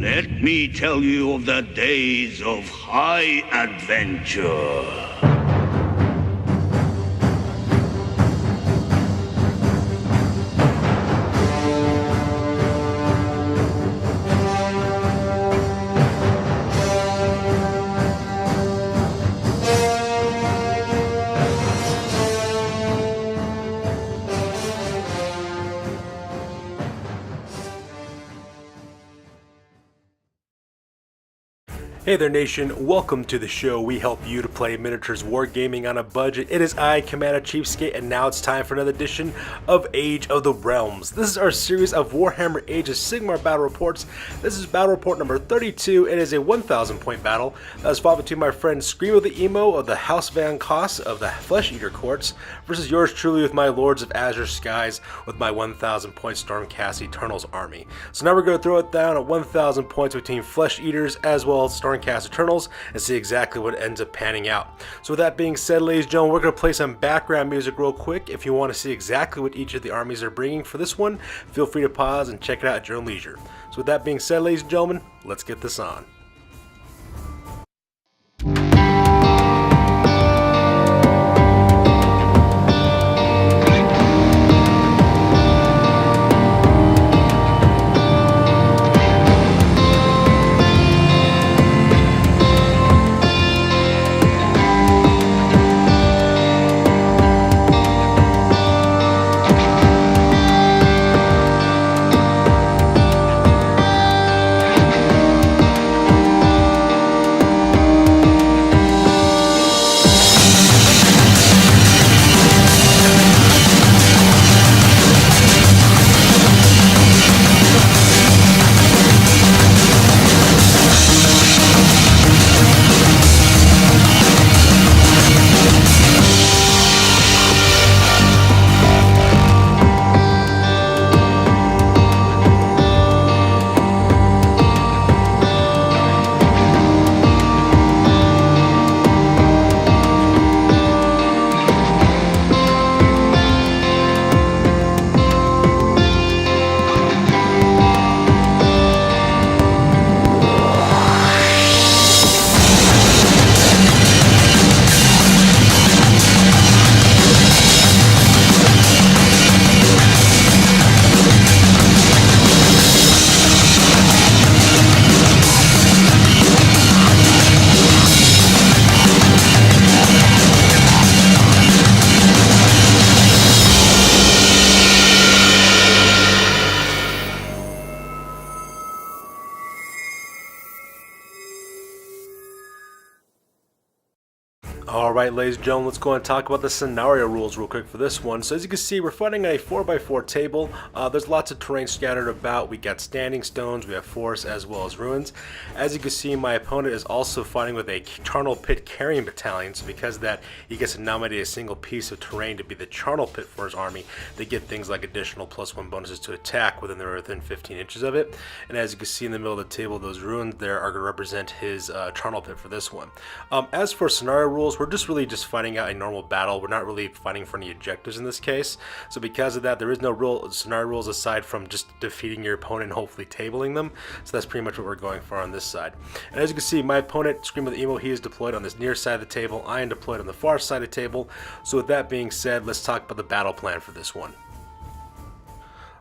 Let me tell you of the days of high adventure. Hey there nation, welcome to the show. We help you to play miniatures wargaming on a budget. It is I, Commander CheapSkate, and now it's time for another edition of Age of the Realms. This is our series of Warhammer Age of Sigmar battle reports. This is battle report number 32. It is a 1,000 point battle that was fought between my friend Screamo the Emo of the House Van Koss of the Flesh Eater Courts versus yours truly with my Lords of Azure Skies with my 1,000 point Stormcast Eternals army. So now we're going to throw it down at 1,000 points between Flesh Eaters as well as Stormcast Eternals and see exactly what ends up panning out. So with that being said, ladies and gentlemen, we're going to play some background music real quick. If you want to see exactly what each of the armies are bringing for this one, feel free to pause and check it out at your own leisure. So with that being said, ladies and gentlemen, let's get this on. Alright, ladies and gentlemen, let's go and talk about the scenario rules real quick for this one. So as you can see, we're fighting on a 4x4 table. There's lots of terrain scattered about. We got standing stones, we have forests as well as ruins. As you can see, my opponent is also fighting with a charnel pit carrying battalion, so because of that, he gets to nominate a single piece of terrain to be the charnel pit for his army. They get things like additional +1 bonuses to attack within 15 inches of it. And as you can see in the middle of the table, those ruins there are going to represent his charnel pit for this one. As for scenario rules, we're just fighting out a normal battle. We're not really fighting for any objectives in this case. So because of that, there is no real scenario rules aside from just defeating your opponent and hopefully tabling them. So that's pretty much what we're going for on this side. And as you can see, my opponent, Screamo the Emo, he is deployed on this near side of the table. I am deployed on the far side of the table. So with that being said, let's talk about the battle plan for this one.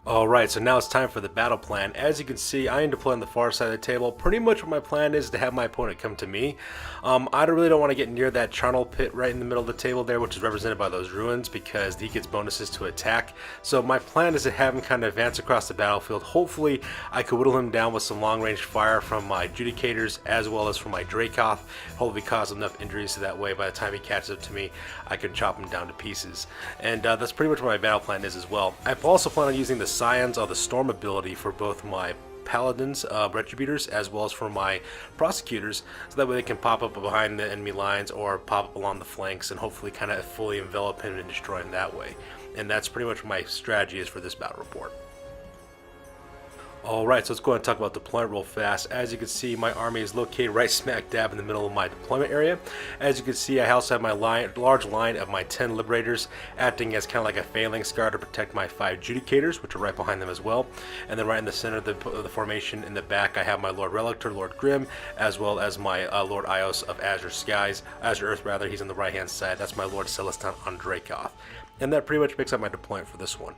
Alright, so now it's time for the battle plan. As you can see, I am deployed on the far side of the table. Pretty much what my plan is to have my opponent come to me. I really don't want to get near that charnel pit right in the middle of the table there, which is represented by those ruins, because he gets bonuses to attack. So my plan is to have him kind of advance across the battlefield. Hopefully, I could whittle him down with some long-range fire from my Judicators as well as from my Dracoth. Hopefully cause enough injuries so that way by the time he catches up to me, I can chop him down to pieces. And that's pretty much what my battle plan is as well. I also plan on using the Scions of the Storm ability for both my Paladins, Retributors, as well as for my Prosecutors, so that way they can pop up behind the enemy lines or pop up along the flanks and hopefully kind of fully envelop him and destroy him that way. And that's pretty much what my strategy is for this battle report. Alright, so let's go ahead and talk about deployment real fast. As you can see, my army is located right smack dab in the middle of my deployment area. As you can see, I also have my large line of my 10 Liberators acting as kind of like a phalanx guard to protect my 5 Judicators, which are right behind them as well. And then right in the center of the formation in the back, I have my Lord Relictor, Lord Grim, as well as my Lord Ios of Azure Earth rather. He's on the right hand side. That's my Lord Celestin on Dracoth. And that pretty much makes up my deployment for this one.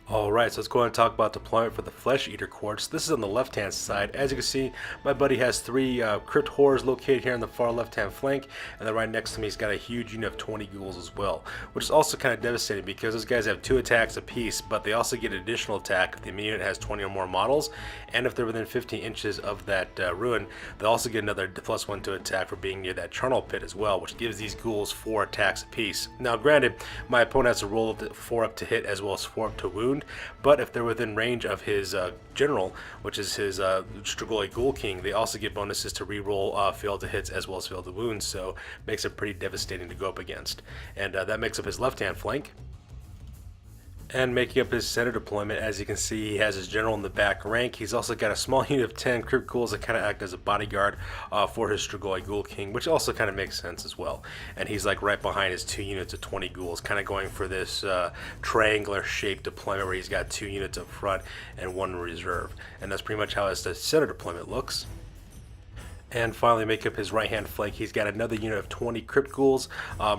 Alright, so let's go ahead and talk about deployment for the Flesh Eater Quartz. This is on the left hand side. As you can see, my buddy has 3 Crypt Horrors located here on the far left hand flank, and then right next to me he's got a huge unit of 20 ghouls as well, which is also kind of devastating because those guys have 2 attacks apiece, but they also get an additional attack if the unit has 20 or more models, and if they're within 15 inches of that ruin, they also get another +1 to attack for being near that charnel pit as well, which gives these ghouls 4 attacks apiece. Now granted, my opponent has to roll 4 up to hit as well as 4 up to wound, but if they're within range of his general, which is his Strigoi Ghoul King, they also get bonuses to reroll failed to hits as well as failed to wounds, so makes it pretty devastating to go up against. And that makes up his left hand flank. And making up his center deployment, as you can see, he has his general in the back rank. He's also got a small unit of 10 Crypt Ghouls that kind of act as a bodyguard for his Strigoi Ghoul King, which also kind of makes sense as well. And he's like right behind his 2 units of 20 ghouls, kind of going for this triangular shaped deployment where he's got 2 units up front and 1 in reserve. And that's pretty much how his center deployment looks. And finally, make up his right-hand flank. He's got another unit of 20 Crypt Ghouls,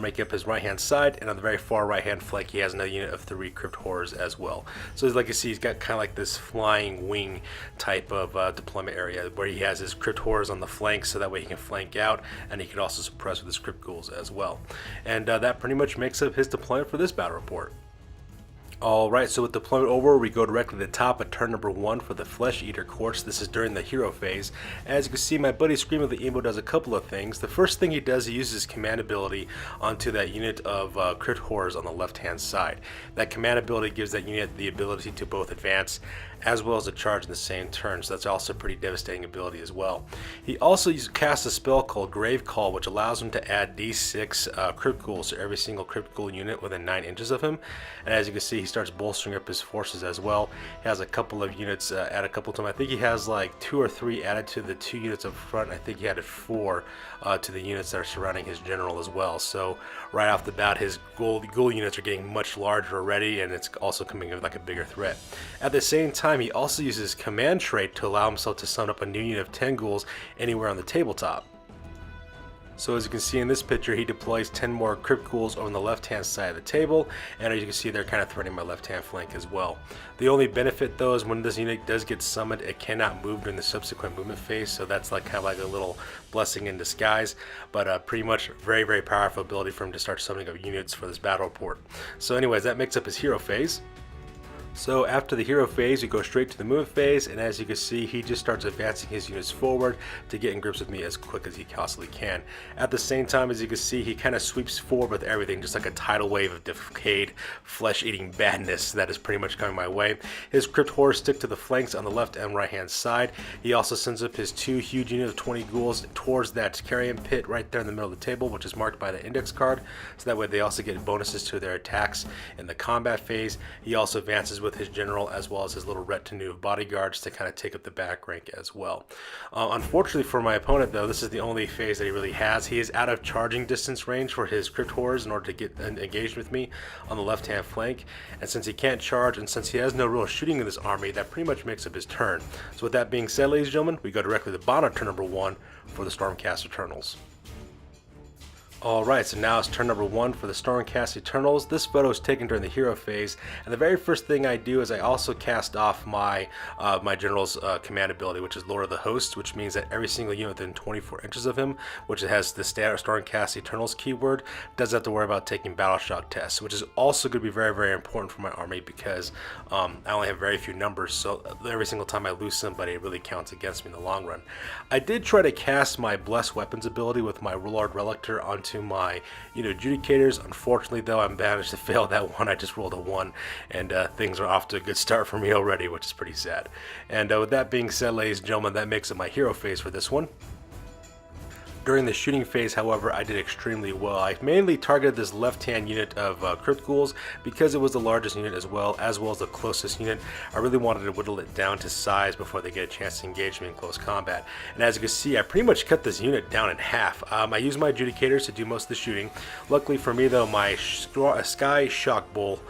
make up his right-hand side, and on the very far right-hand flank, he has another unit of 3 Crypt Horrors as well. So as like you see, he's got kind of like this flying wing type of deployment area where he has his Crypt Horrors on the flank, so that way he can flank out, and he can also suppress with his Crypt Ghouls as well. And that pretty much makes up his deployment for this battle report. Alright, so with deployment over, we go directly to the top at turn number 1 for the Flesh Eater Quartz. This is during the hero phase. As you can see, my buddy Scream of the Emo does a couple of things. The first thing he does, he uses his command ability onto that unit of Crypt Horrors on the left hand side. That command ability gives that unit the ability to both advance as well as a charge in the same turn, so that's also a pretty devastating ability as well. He also casts a spell called Grave Call, which allows him to add d6 Crypt Ghouls to every single Crypt Ghoul unit within 9 inches of him. And as you can see, he starts bolstering up his forces as well. He has a couple of units add a couple to him. I think he has like 2 or 3 added to the 2 units up front. I think he added 4 to the units that are surrounding his general as well. So right off the bat, his ghoul units are getting much larger already, and it's also coming in like a bigger threat. At the same time, he also uses command trait to allow himself to summon up a new unit of 10 ghouls anywhere on the tabletop. So as you can see in this picture, he deploys 10 more Crypt Ghouls on the left-hand side of the table, and as you can see, they're kind of threatening my left-hand flank as well. The only benefit though is when this unit does get summoned, it cannot move during the subsequent movement phase, so that's like kind of like a little blessing in disguise, but pretty much very, very powerful ability for him to start summoning up units for this battle report. So anyways, that makes up his hero phase. So after the hero phase, we go straight to the move phase, and as you can see, he just starts advancing his units forward to get in grips with me as quick as he possibly can. At the same time, as you can see, he kind of sweeps forward with everything, just like a tidal wave of decayed, flesh-eating badness that is pretty much coming my way. His Crypt Horrors stick to the flanks on the left and right-hand side. He also sends up his 2 huge units of 20 ghouls towards that carrion pit right there in the middle of the table, which is marked by the index card, so that way they also get bonuses to their attacks in the combat phase. He also advances with his general as well as his little retinue of bodyguards to kind of take up the back rank as well. Unfortunately for my opponent though, this is the only phase that he really has. He is out of charging distance range for his Crypt Horrors in order to get engaged with me on the left hand flank, and since he can't charge and since he has no real shooting in this army, that pretty much makes up his turn. So with that being said, ladies and gentlemen, we go directly to the bottom of turn number 1 for the Stormcast Eternals. Alright, so now it's turn number 1 for the Stormcast Eternals. This photo is taken during the hero phase, and the very first thing I do is I also cast off my my general's command ability, which is Lord of the Host, which means that every single unit within 24 inches of him, which has the Stormcast Eternals keyword, doesn't have to worry about taking Battleshock tests, which is also going to be very, very important for my army because I only have very few numbers, so every single time I lose somebody, it really counts against me in the long run. I did try to cast my Blessed Weapons ability with my Lord Relictor onto my Judicators. Unfortunately though, I managed to fail that one. I just rolled a 1, and things are off to a good start for me already, which is pretty sad. And with that being said, ladies and gentlemen, that makes it my hero phase for this one. During the shooting phase, however, I did extremely well. I mainly targeted this left-hand unit of crypt ghouls because it was the largest unit as well as the closest unit. I really wanted to whittle it down to size before they get a chance to engage me in close combat. And as you can see, I pretty much cut this unit down in half. I used my adjudicators to do most of the shooting. Luckily for me though, my Sky Shock bow,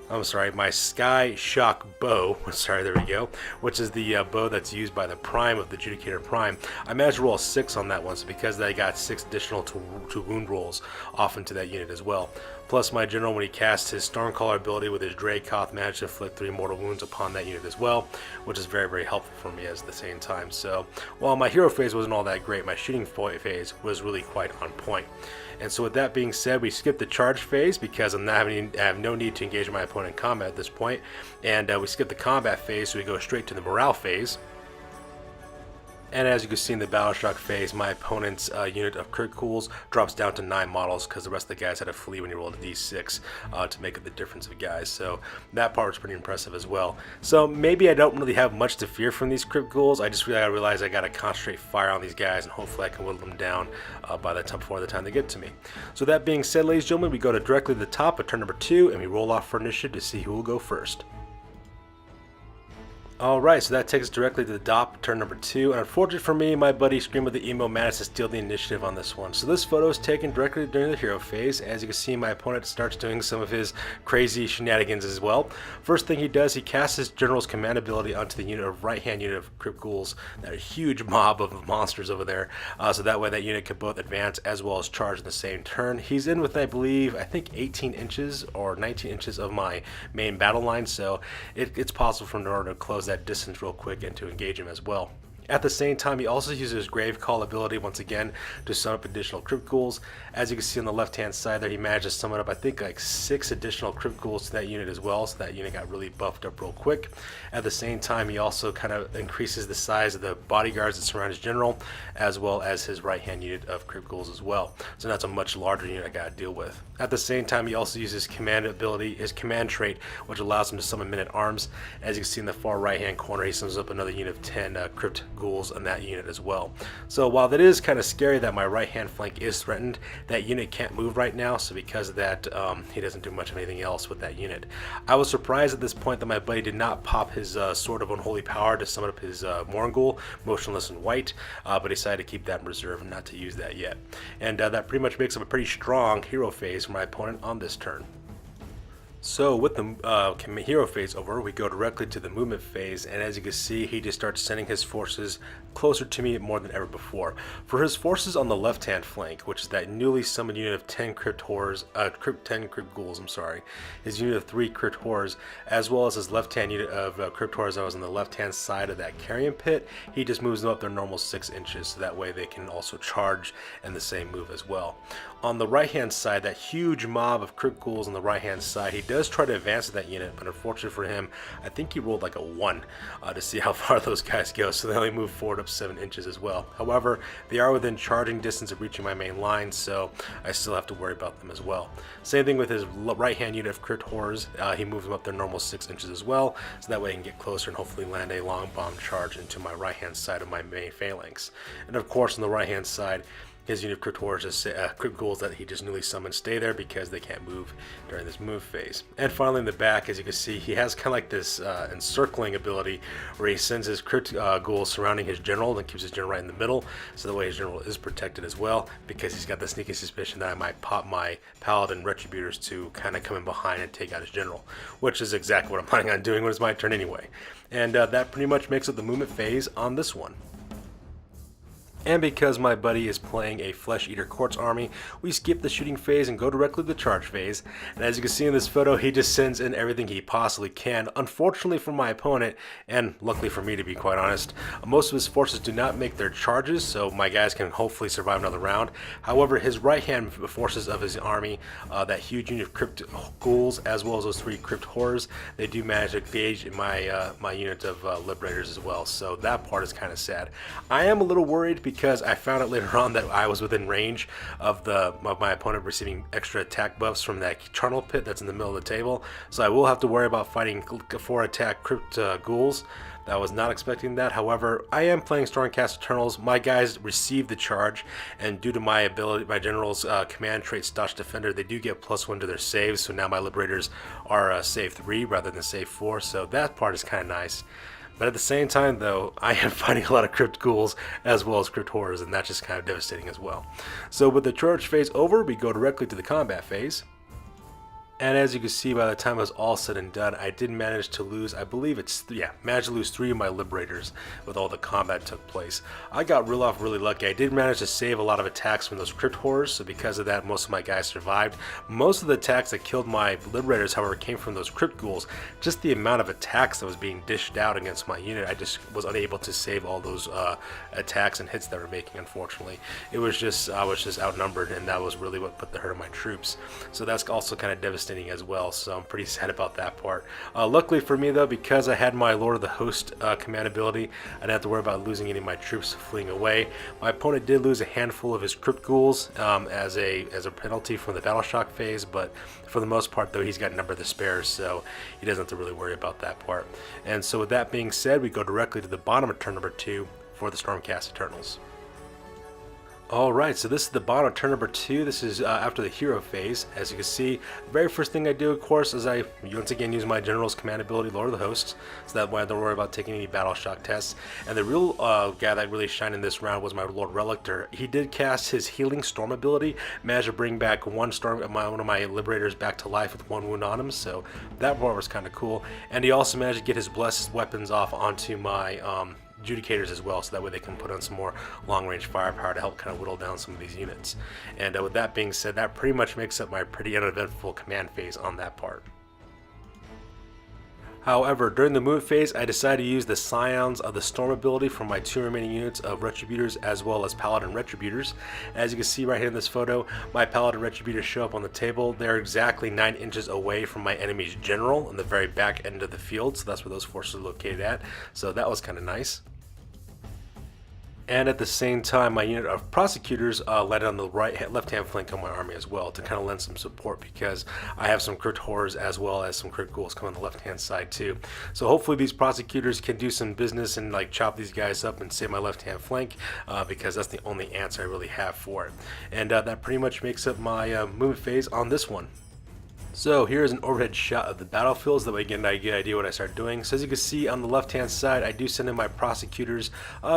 my Sky Shock bow, there we go, which is the bow that's used by the Prime of the Adjudicator Prime. I managed to roll a 6 on that one, so because I got 6 additional to wound rolls off into that unit as well. Plus my general, when he cast his Stormcaller ability with his Dracoth, managed to inflict 3 mortal wounds upon that unit as well, which is very, very helpful for me at the same time. So while my hero phase wasn't all that great, my shooting phase was really quite on point. And so with that being said, we skipped the charge phase because I have no need to engage my opponent in combat at this point. And we skip the combat phase, so we go straight to the morale phase. And as you can see in the Battleshock phase, my opponent's unit of crit ghouls drops down to 9 models because the rest of the guys had to flee when you rolled a d6 to make up the difference of guys. So that part was pretty impressive as well. So maybe I don't really have much to fear from these crit ghouls. I just realized I got to concentrate fire on these guys, and hopefully I can whittle them down before the time they get to me. So that being said, ladies and gentlemen, we go directly to the top of turn number 2, and we roll off for initiative to see who will go first. Alright, so that takes us directly to the top, turn number 2, and unfortunately for me, my buddy Scream of the Emo managed to steal the initiative on this one. So this photo is taken directly during the hero phase. As you can see, my opponent starts doing some of his crazy shenanigans as well. First thing he does, he casts his General's Command ability onto the right-hand unit of Crypt Ghouls, that huge mob of monsters over there, so that way that unit can both advance as well as charge in the same turn. He's in with, I think 18 inches or 19 inches of my main battle line, so it's possible for him to close that distance real quick and to engage him as well. At the same time, he also uses his Grave Call ability once again to summon up additional Crypt Ghouls. As you can see on the left hand side there, he managed to summon up I think like 6 additional Crypt Ghouls to that unit as well, so that unit got really buffed up real quick. At the same time, he also kind of increases the size of the bodyguards that surround his general, as well as his right hand unit of Crypt Ghouls as well. So that's a much larger unit I gotta deal with. At the same time, he also uses his command ability, his command trait, which allows him to summon men-at-arms. As you can see in the far right hand corner, he summons up another unit of 10 Crypt Ghouls on that unit as well. So while that is kind of scary that my right hand flank is threatened, that unit can't move right now, so because of that, he doesn't do much of anything else with that unit. I was surprised at this point that my buddy did not pop his Sword of Unholy Power to summon up his Morngul, Motionless and White, but he decided to keep that in reserve and not to use that yet. And that pretty much makes up a pretty strong hero phase for my opponent on this turn. So with the hero phase over, we go directly to the movement phase, and as you can see, he just starts sending his forces closer to me more than ever before. For his forces on the left-hand flank, which is that newly summoned unit of 10 Crypt Ghouls, his unit of 3 Crypt Horrors, as well as his left-hand unit of Crypt Horrors that was on the left-hand side of that carrion pit, he just moves them up their normal 6 inches, so that way they can also charge in the same move as well. On the right-hand side, that huge mob of Crypt Ghouls on the right-hand side, he does try to advance that unit, but unfortunately for him, I think he rolled like a 1 to see how far those guys go, so they only move forward up 7 inches as well. However, they are within charging distance of reaching my main line, so I still have to worry about them as well. Same thing with his right-hand unit of Crypt Horrors, he moves them up their normal 6 inches as well, so that way I can get closer and hopefully land a long bomb charge into my right-hand side of my main phalanx. And of course, on the right-hand side, his unit of Crypt Horrors, Crypt Ghouls that he just newly summoned, stay there because they can't move during this move phase. And finally in the back, as you can see, he has kind of like this encircling ability where he sends his Crypt Ghouls surrounding his general and keeps his general right in the middle, so that way his general is protected as well, because he's got the sneaky suspicion that I might pop my Paladin Retributors to kind of come in behind and take out his general, which is exactly what I'm planning on doing when it's my turn anyway. And that pretty much makes up the movement phase on this one. And because my buddy is playing a Flesh Eater Quartz army, we skip the shooting phase and go directly to the charge phase. And as you can see in this photo, he just sends in everything he possibly can. Unfortunately for my opponent, and luckily for me to be quite honest, most of his forces do not make their charges, so my guys can hopefully survive another round. However, his right-hand forces of his army, that huge unit of Crypt Ghouls, as well as those 3 Crypt Horrors, they do manage to engage in my unit of Liberators as well, so that part is kind of sad. I am a little worried because I found out later on that I was within range of my opponent receiving extra attack buffs from that charnel pit that's in the middle of the table, so I will have to worry about fighting 4 attack Crypt Ghouls. That was not expecting that. However, I am playing Stormcast Eternals. My guys received the charge, and due to my ability, my general's command trait, Staunch Defender, they do get +1 to their saves. So now my Liberators are save 3 rather than save 4. So that part is kind of nice. But at the same time, though, I am fighting a lot of Crypt Ghouls as well as Crypt Horrors, and that's just kind of devastating as well. So with the charge phase over, we go directly to the combat phase. And as you can see, by the time it was all said and done, I did manage to lose, I believe managed to lose 3 of my Liberators with all the combat that took place. I got really lucky. I did manage to save a lot of attacks from those Crypt Horrors, so because of that, most of my guys survived. Most of the attacks that killed my Liberators, however, came from those Crypt Ghouls. Just the amount of attacks that was being dished out against my unit, I just was unable to save all those attacks and hits that were making, unfortunately. I was just outnumbered, and that was really what put the hurt on my troops. So that's also kind of devastating as well, so I'm pretty sad about that part. Luckily for me, though, because I had my Lord of the Host command ability, I didn't have to worry about losing any of my troops fleeing away. My opponent did lose a handful of his Crypt Ghouls as a penalty from the Battleshock phase, but for the most part, though, he's got a number of the spares, so he doesn't have to really worry about that part. And so with that being said, we go directly to the bottom of turn number 2 for the Stormcast Eternals. Alright, so this is the bottom of turn number 2. This is after the hero phase. As you can see, the very first thing I do, of course, is I once again use my general's command ability, Lord of the Hosts, so that way I don't worry about taking any Battleshock tests. And the real guy that really shined in this round was my Lord Relictor. He did cast his healing storm ability, managed to bring back one of my Liberators back to life with 1 wound on him, so that part was kind of cool. And he also managed to get his blessed weapons off onto my Adjudicators as well, so that way they can put on some more long-range firepower to help kind of whittle down some of these units. And with that being said, that pretty much makes up my pretty uneventful command phase on that part. However, during the move phase, I decided to use the Scions of the Storm ability for my 2 remaining units of Retributors as well as Paladin Retributors. As you can see right here in this photo, my Paladin Retributors show up on the table. They're exactly 9 inches away from my enemy's general on the very back end of the field, so that's where those forces are located at. So that was kind of nice. And at the same time, my unit of prosecutors landed on the left-hand flank of my army as well to kind of lend some support, because I have some Crypt Horrors as well as some Crypt Ghouls coming on the left-hand side too. So hopefully these prosecutors can do some business and like chop these guys up and save my left-hand flank, because that's the only answer I really have for it. And that pretty much makes up my movement phase on this one. So here's an overhead shot of the battlefields, that way you get an idea what I start doing. So as you can see on the left hand side, I do send in my prosecutors,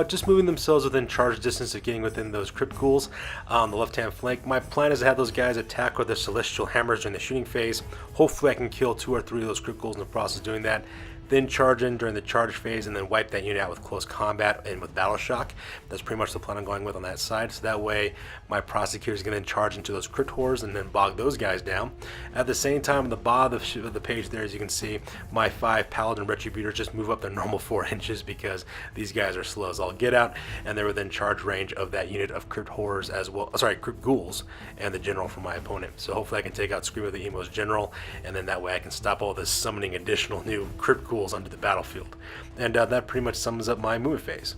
just moving themselves within charge distance of getting within those Crypt Ghouls on the left hand flank. My plan is to have those guys attack with their Celestial Hammers during the shooting phase. Hopefully I can kill 2 or 3 of those Crypt Ghouls in the process of doing that. Then charge in during the charge phase and then wipe that unit out with close combat and with Battleshock. That's pretty much the plan I'm going with on that side. So that way my prosecutors can then charge into those Crypt Horrors and then bog those guys down. At the same time, on the bottom of the page there, as you can see, my 5 Paladin Retributors just move up their normal 4 inches because these guys are slow as all get out, and they're within charge range of that unit of Crypt Horrors as well, Crypt Ghouls and the general from my opponent. So hopefully I can take out Scream of the Emo's general, and then that way I can stop all this summoning additional new Crypt Ghouls onto the battlefield. And that pretty much sums up my movement phase.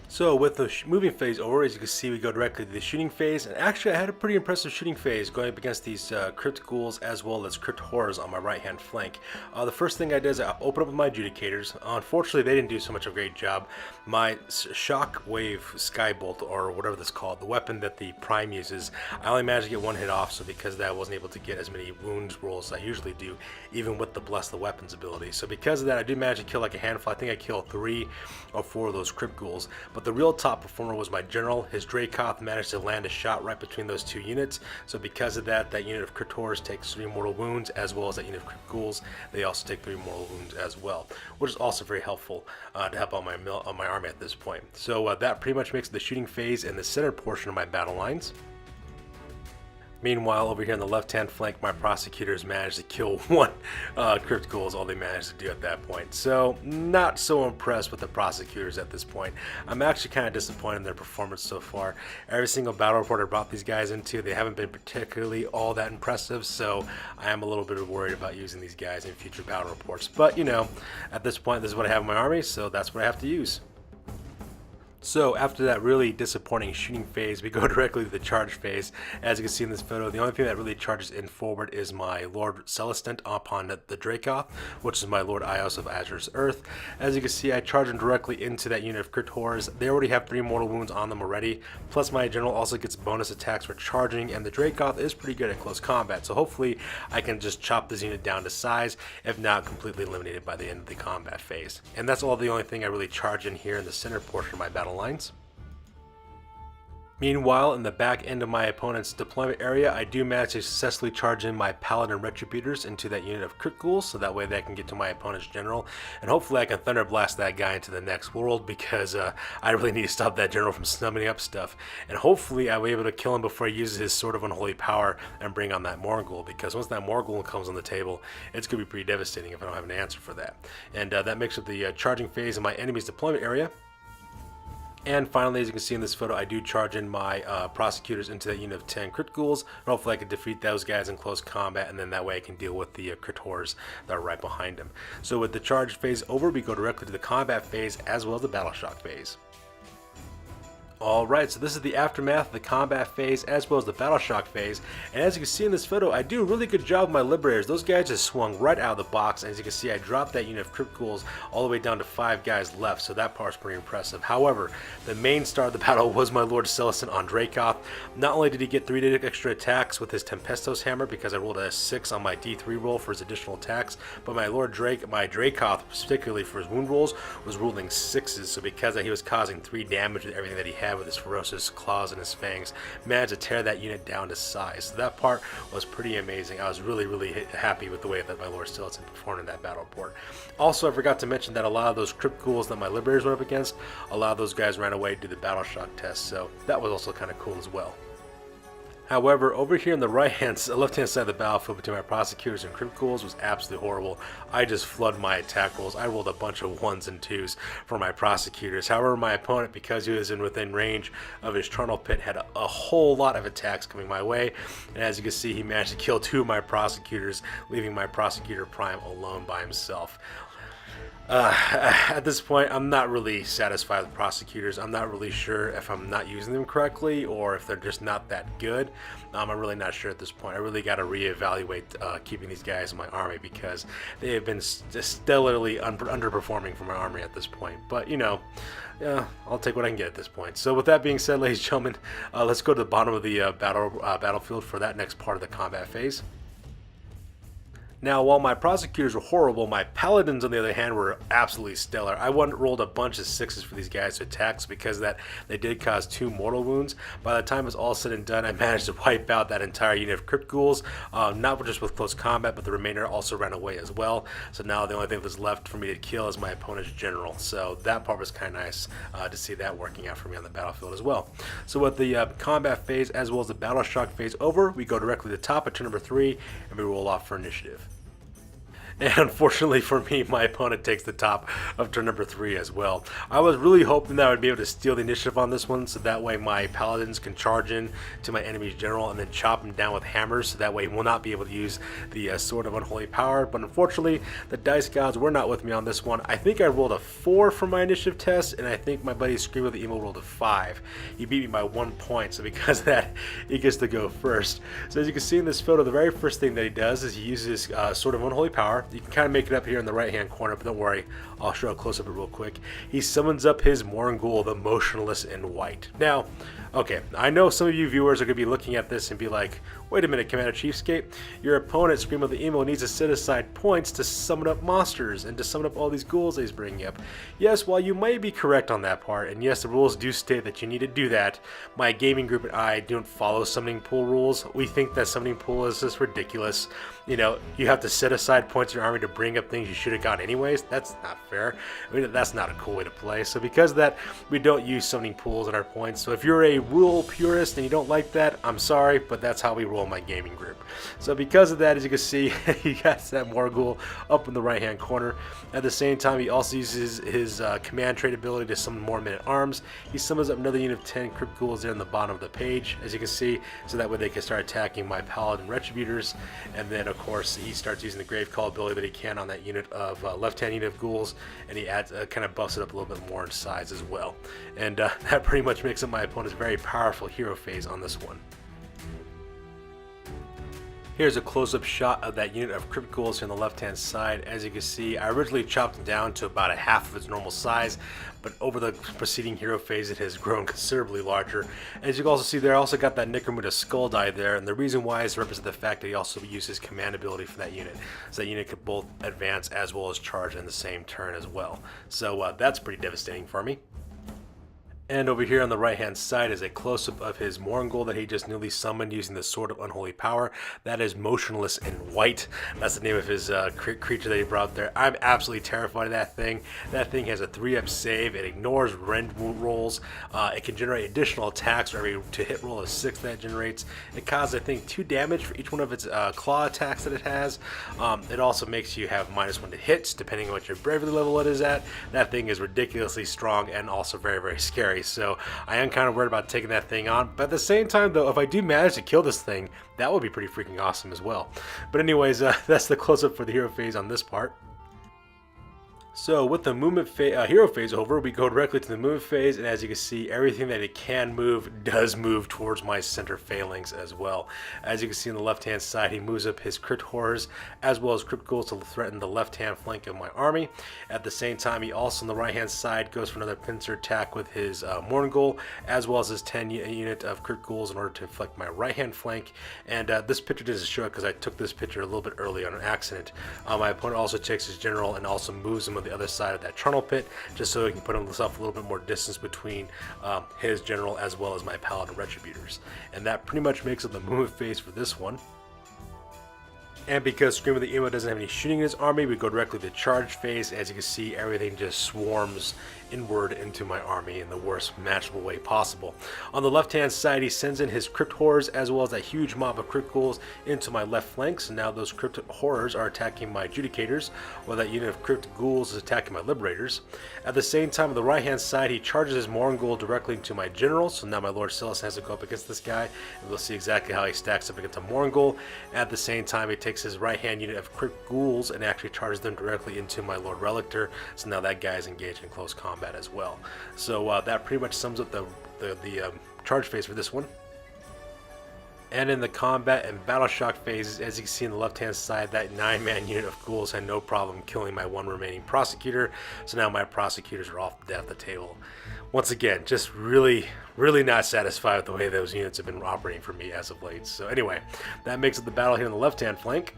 So with the moving phase over, as you can see, we go directly to the shooting phase, and actually I had a pretty impressive shooting phase going up against these Crypt Ghouls as well as Crypt Horrors on my right hand flank. The first thing I did is I opened up with my Adjudicators. Unfortunately, they didn't do so much of a great job. My Shockwave Skybolt, or whatever that's called, the weapon that the Prime uses, I only managed to get 1 hit off, so because of that I wasn't able to get as many wounds rolls as I usually do, even with the Bless the Weapons ability. So because of that, I did manage to kill like a handful. I think I killed 3 or 4 of those Crypt Ghouls, but the real top performer was my general. His Dracoth managed to land a shot right between those 2 units, so because of that, that unit of Crypt Horrors takes 3 mortal wounds, as well as that unit of Crypt Ghouls, they also take 3 mortal wounds as well, which is also very helpful to help on my army at this point. So that pretty much makes the shooting phase and the center portion of my battle lines. Meanwhile, over here on the left-hand flank, my prosecutors managed to kill 1 Crypt Ghoul is all they managed to do at that point. So, not so impressed with the prosecutors at this point. I'm actually kind of disappointed in their performance so far. Every single battle report I brought these guys into, they haven't been particularly all that impressive, so I am a little bit worried about using these guys in future battle reports. But, you know, at this point, this is what I have in my army, so that's what I have to use. So after that really disappointing shooting phase, we go directly to the charge phase. As you can see in this photo, the only thing that really charges in forward is my Lord Celestant upon the Dracoth, which is my Lord Ios of Azur's Earth. As you can see, I charge them directly into that unit of crit horrors. They already have 3 mortal wounds on them already, plus my general also gets bonus attacks for charging, and the Dracoth is pretty good at close combat, so hopefully I can just chop this unit down to size, if not completely eliminated by the end of the combat phase. And that's the only thing I really charge in here in the center portion of my battle lines. Meanwhile, in the back end of my opponent's deployment area, I do manage to successfully charge in my Paladin Retributors into that unit of crit ghouls, so that way they can get to my opponent's general, and hopefully I can Thunder Blast that guy into the next world, because I really need to stop that general from snubbing up stuff, and hopefully I'll be able to kill him before he uses his Sword of Unholy Power and bring on that Morgul, because once that Morgul comes on the table, it's going to be pretty devastating if I don't have an answer for that. And that makes up the charging phase of my enemy's deployment area. And finally, as you can see in this photo, I do charge in my prosecutors into that unit of 10 crit ghouls. And hopefully I can defeat those guys in close combat, and then that way I can deal with the crit horrors that are right behind them. So with the charge phase over, we go directly to the combat phase as well as the Battleshock phase. Alright, so this is the aftermath of the combat phase as well as the Battleshock phase, and as you can see in this photo, I do a really good job with my Liberators. Those guys just swung right out of the box, and as you can see, I dropped that unit of crit ghouls all the way down to 5 guys left, so that part's pretty impressive. However, the main star of the battle was my Lord Celestant on Dracoth. Not only did he get 3 extra attacks with his Tempestos Hammer, because I rolled a 6 on my D3 roll for his additional attacks, but my Dracoth, particularly for his wound rolls, was rolling 6s, so because he was causing 3 damage with everything that he had with his ferocious claws and his fangs, managed to tear that unit down to size. So that part was pretty amazing. I was really happy with the way that my Lord Celestant performed in that battle report. Also, I forgot to mention that a lot of those crypt ghouls that my Liberators went up against, a lot of those guys ran away to do the Battleshock test, so that was also kind of cool as well. However, over here on the left-hand side of the battlefield between my prosecutors and crypt ghouls was absolutely horrible. I just flooded my attack rolls. I rolled a bunch of 1s and 2s for my prosecutors. However, my opponent, because he was within range of his Charnel Pit, had a whole lot of attacks coming my way. And as you can see, he managed to kill 2 of my prosecutors, leaving my prosecutor Prime alone by himself. At this point, I'm not really satisfied with prosecutors. I'm not really sure if I'm not using them correctly or if they're just not that good. I'm really not sure at this point. I really got to reevaluate keeping these guys in my army, because they have been stellarly underperforming for my army at this point. But, you know, I'll take what I can get at this point. So with that being said, ladies and gentlemen, let's go to the bottom of the battlefield for that next part of the combat phase. Now, while my prosecutors were horrible, my paladins, on the other hand, were absolutely stellar. I rolled a bunch of 6s for these guys to attack, so because of that, they did cause 2 mortal wounds. By the time it was all said and done, I managed to wipe out that entire unit of crypt ghouls, not just with close combat, but the remainder also ran away as well. So now the only thing that's left for me to kill is my opponent's general. So that part was kind of nice to see that working out for me on the battlefield as well. So with the combat phase as well as the Battleshock phase over, we go directly to the top at turn number 3, and we roll off for initiative. And unfortunately for me, my opponent takes the top of turn number 3 as well. I was really hoping that I would be able to steal the initiative on this one, so that way my paladins can charge in to my enemy's general and then chop him down with hammers, so that way he will not be able to use the Sword of Unholy Power. But unfortunately, the dice gods were not with me on this one. I think I rolled a 4 for my initiative test, and I think my buddy Scream of the Emo rolled a 5. He beat me by 1 point, so because of that, he gets to go first. So as you can see in this photo, the very first thing that he does is he uses Sword of Unholy Power. You can kind of make it up here in the right hand corner, but don't worry, I'll show a close up real quick. He summons up his Morgul, the Motionless in White. Now, okay, I know some of you viewers are going to be looking at this and be like, wait a minute, Commander CheapSkate, your opponent, Scream of the Emo, needs to set aside points to summon up monsters and to summon up all these ghouls that he's bringing up. Yes, while you may be correct on that part, and yes, the rules do state that you need to do that, my gaming group and I don't follow summoning pool rules. We think that summoning pool is just ridiculous. You know, you have to set aside points in your army to bring up things you should have gotten anyways. That's not fair. I mean, that's not a cool way to play. So because of that, we don't use summoning pools in our points. So if you're a rule purist and you don't like that, I'm sorry, but that's how we roll in my gaming group. So because of that, as you can see, he got that Morgul up in the right hand corner. At the same time, he also uses his command trait ability to summon more men-at-arms. He summons up another unit of 10 Crypt Ghouls there in the bottom of the page, as you can see, so that way they can start attacking my Paladin Retributors. And then, of course, he starts using the Grave Call ability that he can on that unit of left-hand unit of Ghouls, and he adds kind of buffs it up a little bit more in size as well. And that pretty much makes up my opponent's very powerful hero phase on this one. Here's a close-up shot of that unit of Crypt Ghouls here on the left-hand side. As you can see, I originally chopped it down to about a half of its normal size, but over the preceding hero phase, it has grown considerably larger. As you can also see there, I also got that Necromunda Skull die there, and the reason why is to represent the fact that he also uses command ability for that unit, so that unit could both advance as well as charge in the same turn as well. So that's pretty devastating for me. And over here on the right hand side is a close-up of his Morgul that he just newly summoned using the Sword of Unholy Power. That is motionless in white. That's the name of his creature that he brought there. I'm absolutely terrified of that thing. That thing has a 3-up save. It ignores rend rolls. It can generate additional attacks for every hit roll of 6 that it generates. It causes, I think, 2 damage for each one of its claw attacks that it has. It also makes you have -1 to hits depending on what your bravery level it is at. That thing is ridiculously strong and also very, very scary. So I am kind of worried about taking that thing on, but at the same time though, if I do manage to kill this thing, that would be pretty freaking awesome as well. But anyways, that's the close-up for the hero phase on this part. So with the movement hero phase over, we go directly to the movement phase, and as you can see, everything that it can move does move towards my center phalanx as well. As you can see on the left-hand side, he moves up his Crypt Horrors as well as Crypt Ghouls to threaten the left-hand flank of my army. At the same time, he also on the right-hand side goes for another pincer attack with his Morgul as well as his 10 unit of Crypt Ghouls in order to flank my right-hand flank. And this picture doesn't show it because I took this picture a little bit early on an accident. My opponent also takes his general and also moves him on the other side of that Charnel Pit, just so he can put himself a little bit more distance between his general as well as my Paladin Retributors. And that pretty much makes up the movement phase for this one. And because Scream of the Emo doesn't have any shooting in his army, we go directly to charge phase. As you can see, everything just swarms inward into my army in the worst matchable way possible. On the left-hand side, he sends in his Crypt Horrors as well as that huge mob of Crypt Ghouls into my left flank. So now those Crypt Horrors are attacking my Adjudicators, while that unit of Crypt Ghouls is attacking my Liberators. At the same time, on the right-hand side, he charges his Morgul directly into my General. So now my Lord Silas has to go up against this guy, and we'll see exactly how he stacks up against a Morgul. At the same time, he takes his right-hand unit of Crypt Ghouls and actually charges them directly into my Lord Relictor. So now that guy is engaged in close combat as well. So that pretty much sums up the charge phase for this one. And in the combat and Battleshock phases, as you can see on the left-hand side, that 9-man unit of ghouls had no problem killing my 1 remaining prosecutor. So now my prosecutors are off the table. Once again, just really not satisfied with the way those units have been operating for me as of late. So anyway, that makes it the battle here on the left-hand flank.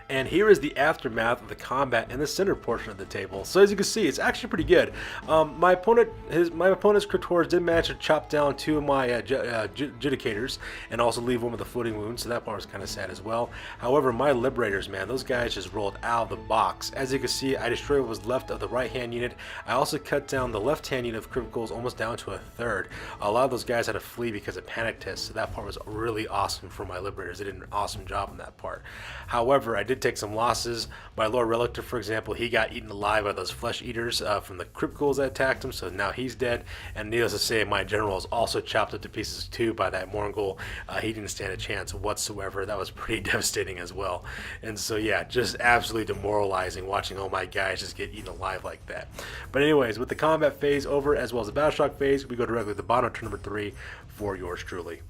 And here is the aftermath of the combat in the center portion of the table. So as you can see, it's actually pretty good. My opponent's Crypt Horrors did manage to chop down 2 of my Adjudicators and also leave 1 with a floating wound, so that part was kind of sad as well. However, my Liberators, man, those guys just rolled out of the box. As you can see, I destroyed what was left of the right-hand unit. I also cut down the left-hand unit of Crypt Ghouls almost down to a third. A lot of those guys had to flee because of panic tests, so that part was really awesome for my Liberators. They did an awesome job on that part. However, I did take some losses. My Lord Relictor, for example, he got eaten alive by those flesh eaters from the Crypt Ghouls that attacked him, so now he's dead. And needless to say, my general is also chopped up to pieces too by that Morgul. He didn't stand a chance whatsoever. That was pretty devastating as well. And so yeah, just absolutely demoralizing watching all my guys just get eaten alive like that. But anyways, with the combat phase over as well as the Battleshock phase, we go directly to the bottom of turn number 3 for yours truly.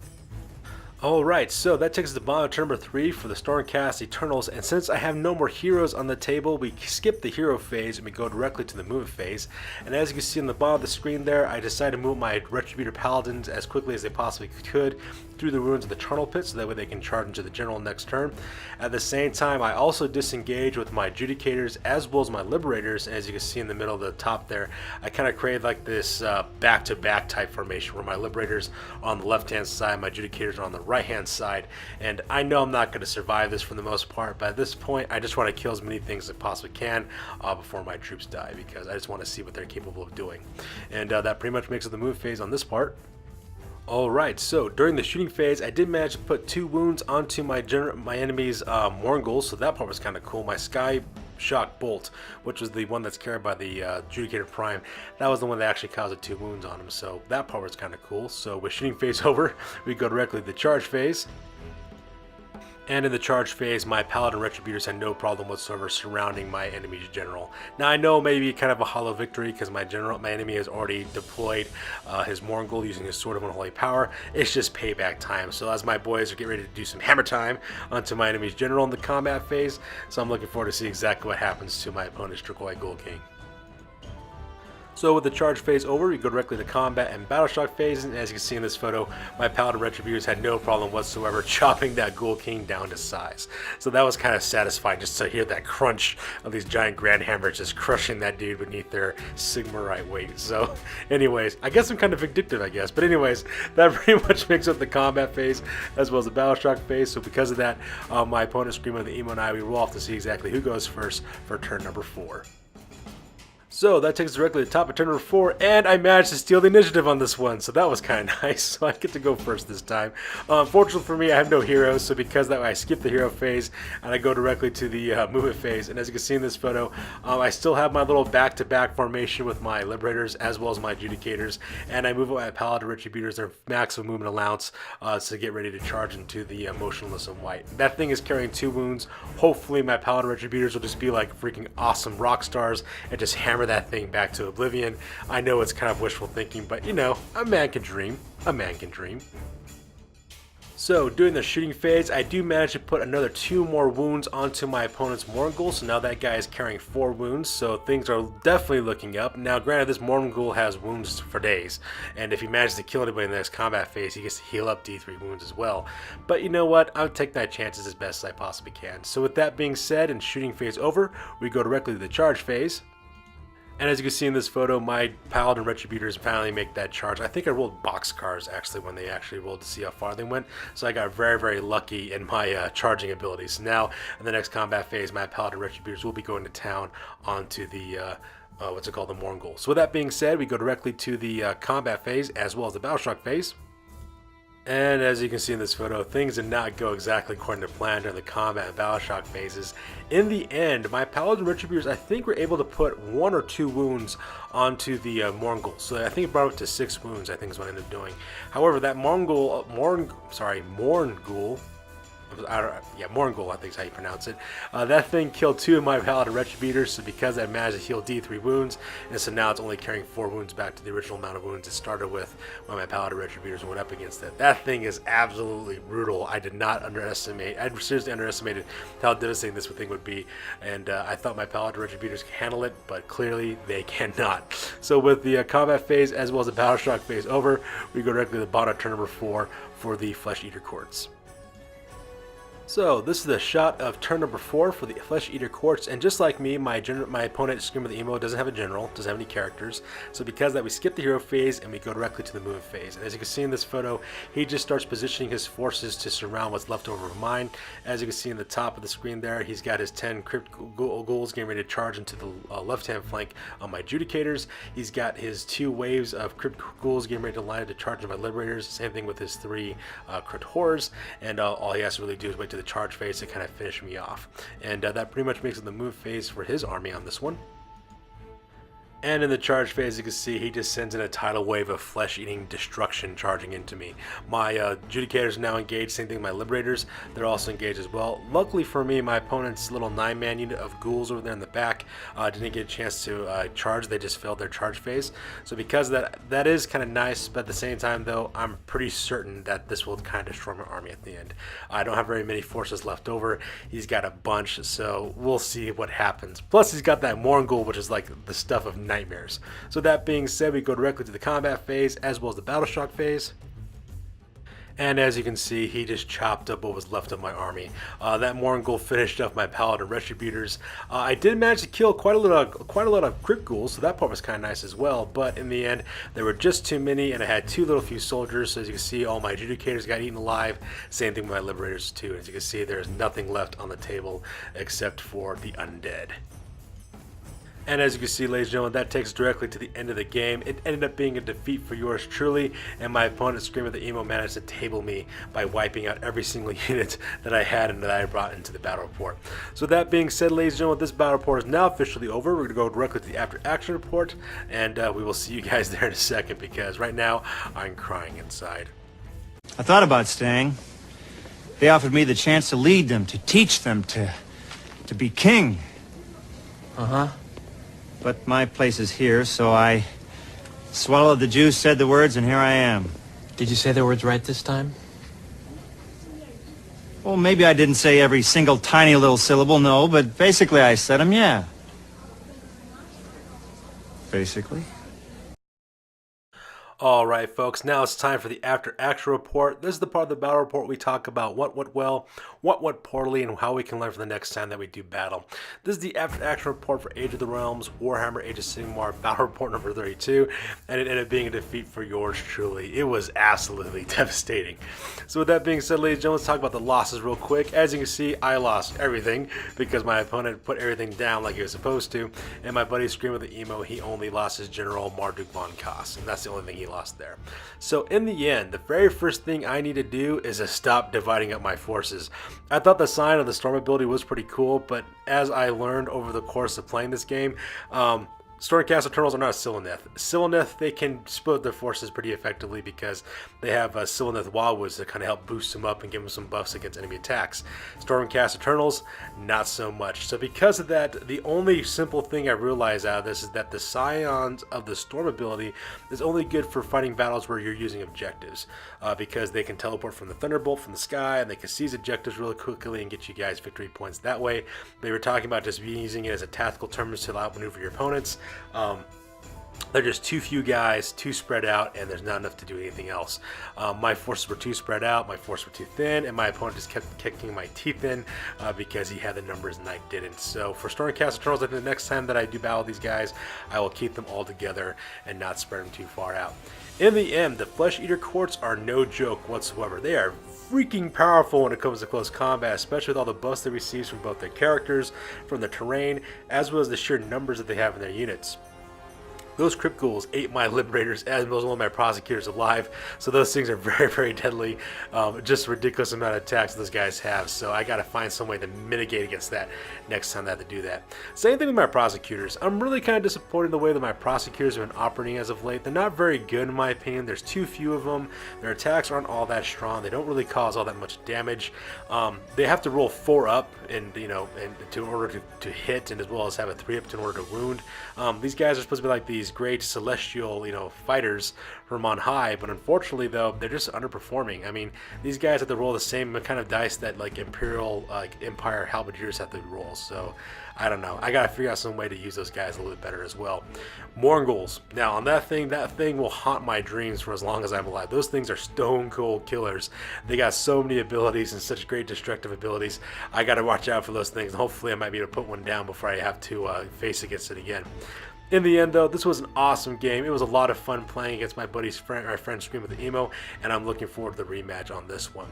Alright, so that takes us to the bottom of turn number 3 for the Stormcast Eternals, and since I have no more heroes on the table, we skip the hero phase and we go directly to the movement phase. And as you can see on the bottom of the screen there, I decided to move my Retributor Paladins as quickly as they possibly could through the ruins of the Charnel Pit, so that way they can charge into the general next turn. At the same time, I also disengage with my Adjudicators as well as my Liberators, and as you can see in the middle of the top there, I kind of create like this back-to-back type formation where my Liberators are on the left-hand side, my Adjudicators are on the right-hand side, and I know I'm not going to survive this for the most part, but at this point, I just want to kill as many things as I possibly can before my troops die, because I just want to see what they're capable of doing. And that pretty much makes it the move phase on this part. Alright, so during the shooting phase, I did manage to put 2 wounds onto my enemy's Morgul, so that part was kind of cool. My Sky Shock Bolt, which was the one that's carried by the Judicator Prime, that was the one that actually caused the 2 wounds on him, so that part was kind of cool. So with shooting phase over, we go directly to the charge phase. And in the charge phase, my Paladin Retributors had no problem whatsoever surrounding my enemy's general. Now I know maybe kind of a hollow victory because my enemy has already deployed his Morgul using his Sword of Unholy Power. It's just payback time. So as my boys are getting ready to do some hammer time onto my enemy's general in the combat phase, so I'm looking forward to see exactly what happens to my opponent's Dracoid Ghoul King. So with the charge phase over, we go directly to combat and Battleshock phase, and as you can see in this photo, my Paladin Retributors had no problem whatsoever chopping that Ghoul King down to size. So that was kind of satisfying just to hear that crunch of these giant grand hammers just crushing that dude beneath their Sigmarite weight. So anyways, I guess I'm kind of vindictive, I guess. But anyways, that pretty much makes up the combat phase as well as the Battleshock phase. So because of that, my opponent Screamo the Emo and I, we roll off to see exactly who goes first for turn number 4. So that takes us directly to the top of turn number 4, and I managed to steal the initiative on this one, so that was kind of nice. So I get to go first this time. Fortunately for me, I have no heroes, so because that way I skip the hero phase and I go directly to the movement phase. And as you can see in this photo, I still have my little back-to-back formation with my Liberators as well as my Adjudicators, and I move up my Paladin Retributors, their maximum movement allowance, to get ready to charge into the Motionless and White. That thing is carrying 2 wounds. Hopefully my Paladin Retributors will just be like freaking awesome rock stars and just hammer that thing back to oblivion. I know it's kind of wishful thinking, but you know, a man can dream. A man can dream. So during the shooting phase, I do manage to put another 2 more wounds onto my opponent's Morgul, so now that guy is carrying 4 wounds, so things are definitely looking up. Now granted, this Morgul has wounds for days, and if he manages to kill anybody in the next combat phase, he gets to heal up D3 wounds as well. But you know what, I'll take that chances as best as I possibly can. So with that being said, and shooting phase over, we go directly to the charge phase. And as you can see in this photo, my Paladin Retributors finally make that charge. I think I rolled boxcars actually when they actually rolled to see how far they went. So I got very, very lucky in my charging abilities. Now, in the next combat phase, my Paladin Retributors will be going to town onto the, the Morgul. So with that being said, we go directly to the combat phase as well as the Battleshock phase. And as you can see in this photo, things did not go exactly according to plan during the combat and Battleshock phases. In the end, my Paladin Retributors, I think, were able to put 1 or 2 wounds onto the Morgul. So I think it brought it to 6 wounds, I think is what I ended up doing. However, that Morgul, Morgul, I think is how you pronounce it. That thing killed 2 of my Paladin Retributors, so because I managed to heal D3 wounds, and so now it's only carrying 4 wounds back to the original amount of wounds it started with when my Paladin Retributors went up against it. That thing is absolutely brutal. I seriously underestimated how devastating this thing would be, and I thought my Paladin Retributors could handle it, but clearly they cannot. So with the combat phase as well as the Battleshock phase over, we go directly to the bottom of turn number 4 for the Flesh Eater Courts. So this is the shot of turn number 4 for the Flesh Eater Courts, and just like me, my opponent Screamo the Emo doesn't have a general, doesn't have any characters, so because of that we skip the hero phase and we go directly to the movement phase. And as you can see in this photo, he just starts positioning his forces to surround what's left over of mine. As you can see in the top of the screen there, he's got his 10 Crypt Ghouls getting ready to charge into the left-hand flank of my Adjudicators. He's got his 2 waves of Crypt Ghouls getting ready to line up to charge into my Liberators, same thing with his 3 Crypt Horrors, and all he has to really do is wait to the charge phase to kind of finish me off. And that pretty much makes it the move phase for his army on this one. And in the charge phase, you can see he just sends in a tidal wave of flesh-eating destruction charging into me. My Adjudicators are now engaged, same thing with my Liberators. They're also engaged as well. Luckily for me, my opponent's little 9-man unit of ghouls over there in the back didn't get a chance to charge. They just failed their charge phase. So because of that is kind of nice, but at the same time though, I'm pretty certain that this will kind of destroy my army at the end. I don't have very many forces left over. He's got a bunch, so we'll see what happens. Plus he's got that Morgul, which is like the stuff of nightmares. So that being said, we go directly to the combat phase as well as the Battleshock phase. And as you can see, he just chopped up what was left of my army. That Morgul finished up my Paladin Retributors. I did manage to kill quite a lot of Crypt Ghouls, so that part was kind of nice as well. But in the end, there were just too many, and I had too little few soldiers. So as you can see, all my Adjudicators got eaten alive. Same thing with my Liberators too. As you can see, there's nothing left on the table except for the undead. And as you can see, ladies and gentlemen, that takes us directly to the end of the game. It ended up being a defeat for yours truly, and my opponent, Screamer the Emo, managed to table me by wiping out every single unit that I had and that I brought into the battle report. So that being said, ladies and gentlemen, this battle report is now officially over. We're going to go directly to the after action report, and we will see you guys there in a second, because right now I'm crying inside. I thought about staying. They offered me the chance to lead them, to teach them, to be king. Uh-huh. But my place is here, so I swallowed the juice, said the words, and here I am. Did you say the words right this time? Well, maybe I didn't say every single tiny little syllable, no, but basically I said them, yeah. Basically. Alright folks, now it's time for the after action report. This is the part of the battle report we talk about what went well, what went poorly, and how we can learn for the next time that we do battle. This is the after action report for Age of the Realms, Warhammer Age of Sigmar, battle report number 32, and it ended up being a defeat for yours truly. It was absolutely devastating. So with that being said, ladies and gentlemen, let's talk about the losses real quick. As you can see, I lost everything because my opponent put everything down like he was supposed to, and my buddy Screamer the Emo, he only lost his General Marduk von Koss, and that's the only thing he lost there. So in the end, the very first thing I need to do is to stop dividing up my forces. I thought the sign of the storm ability was pretty cool, but as I learned over the course of playing this game, Stormcast Eternals are not a Siloneth. Siloneth, they can split their forces pretty effectively because they have Siloneth Wildwoods to kind of help boost them up and give them some buffs against enemy attacks. Stormcast Eternals, not so much. So because of that, the only simple thing I realized out of this is that the Scions of the Storm ability is only good for fighting battles where you're using objectives, because they can teleport from the Thunderbolt from the sky, and they can seize objectives really quickly and get you guys victory points that way. They were talking about just using it as a tactical term to outmaneuver your opponents. They're just too few guys, too spread out, and there's not enough to do anything else. My forces were too spread out, my forces were too thin, and my opponent just kept kicking my teeth in because he had the numbers and I didn't. So for Stormcast Eternals, I think the next time that I do battle these guys, I will keep them all together and not spread them too far out. In the end, the Flesh Eater Courts are no joke whatsoever. They are freaking powerful when it comes to close combat, especially with all the buffs they receive from both their characters, from the terrain, as well as the sheer numbers that they have in their units. Those Crypt Ghouls ate my Liberators as well as one of my Prosecutors alive, so those things are very, very deadly. Just a ridiculous amount of attacks those guys have, so I gotta find some way to mitigate against that next time I have to do that. Same thing with my Prosecutors. I'm really kind of disappointed in the way that my Prosecutors have been operating as of late. They're not very good in my opinion. There's too few of them. Their attacks aren't all that strong. They don't really cause all that much damage. They have to roll 4 up and in order to hit, and as well as have a 3 up in order to wound. These guys are supposed to be like these great celestial, fighters from on high, but unfortunately though, they're just underperforming. I mean, these guys have to roll the same kind of dice that like Imperial, Empire Halberdiers have to roll. So I don't know. I gotta figure out some way to use those guys a little bit better as well. Morghuls. Now on that thing will haunt my dreams for as long as I'm alive. Those things are stone cold killers. They got so many abilities and such great destructive abilities. I gotta watch out for those things. Hopefully I might be able to put one down before I have to face against it again. In the end, though, this was an awesome game. It was a lot of fun playing against my friend Scream with the Emo, and I'm looking forward to the rematch on this one.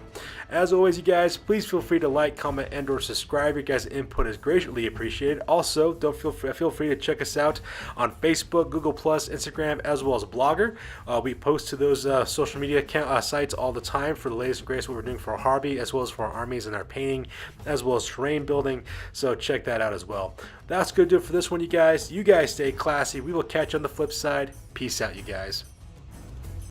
As always, you guys, please feel free to like, comment, and/or subscribe. Your guys' input is greatly appreciated. Also, feel free to check us out on Facebook, Google+, Instagram, as well as Blogger. We post to those social media sites all the time for the latest and greatest what we're doing for our hobby, as well as for our armies and our painting, as well as terrain building. So check that out as well. That's going to do it for this one, you guys. You guys stay classy. We will catch you on the flip side. Peace out, you guys.